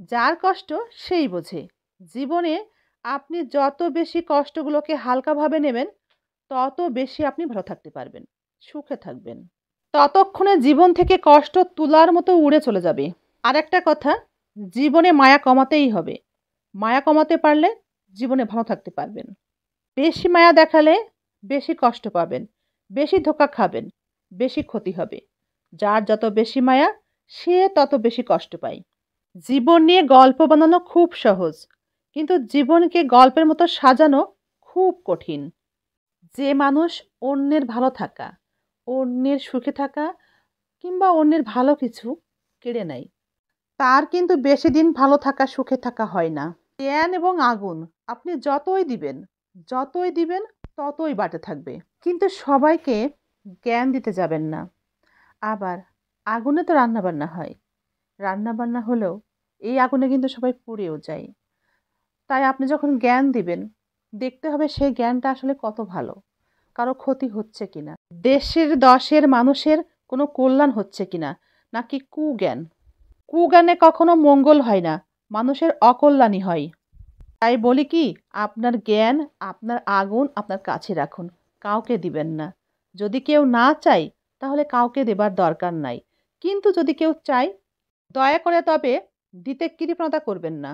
যার কষ্ট সেই বোঝে। জীবনে আপনি যত বেশি কষ্টগুলোকে হালকাভাবে নেবেন, তত বেশি আপনি ভালো থাকতে পারবেন, সুখে থাকবেন। ততক্ষণে জীবন থেকে কষ্ট তুলার মতো উড়ে চলে যাবে। আরেকটা কথা, জীবনে মায়া কমাতেই হবে। মায়া কমাতে পারলে জীবনে ভালো থাকতে পারবেন। বেশি মায়া দেখালে বেশি কষ্ট পাবেন, বেশি ধোঁকা খাবেন, বেশি ক্ষতি হবে। যার যত বেশি মায়া সে তত বেশি কষ্ট পায়। জীবন নিয়ে গল্প বানানো খুব সহজ, কিন্তু জীবনকে গল্পের মতো সাজানো খুব কঠিন। যে মানুষ অন্যের ভালো থাকা, অন্যের সুখে থাকা কিংবা অন্যের ভালো কিছু কেড়ে নেয়, তার কিন্তু বেশি দিন ভালো থাকা, সুখে থাকা হয় না। জ্ঞান এবং আগুন আপনি যতই দিবেন ততই বাড়তে থাকবে। কিন্তু সবাইকে জ্ঞান দিতে যাবেন না। আবার আগুনে তো রান্নাবান্না হয়, রান্নাবান্না হলেও এই আগুনে কিন্তু সবাই পুড়েও যায়। তাই আপনি যখন জ্ঞান দিবেন, দেখতে হবে সেই জ্ঞানটা আসলে কত ভালো, কারো ক্ষতি হচ্ছে কিনা, দেশের দশের মানুষের কোনো কল্যাণ হচ্ছে কিনা, নাকি কুজ্ঞান। কুজ্ঞানে কখনো মঙ্গল হয় না, মানুষের অকল্যাণই হয়। তাই বলি কি, আপনার জ্ঞান, আপনার আগুন আপনার কাছে রাখুন, কাউকে দিবেন না। যদি কেউ না চায় তাহলে কাউকে দেবার দরকার নাই, কিন্তু যদি কেউ চায়, দয়া করে তবে দিতে কৃপণতা করবেন না।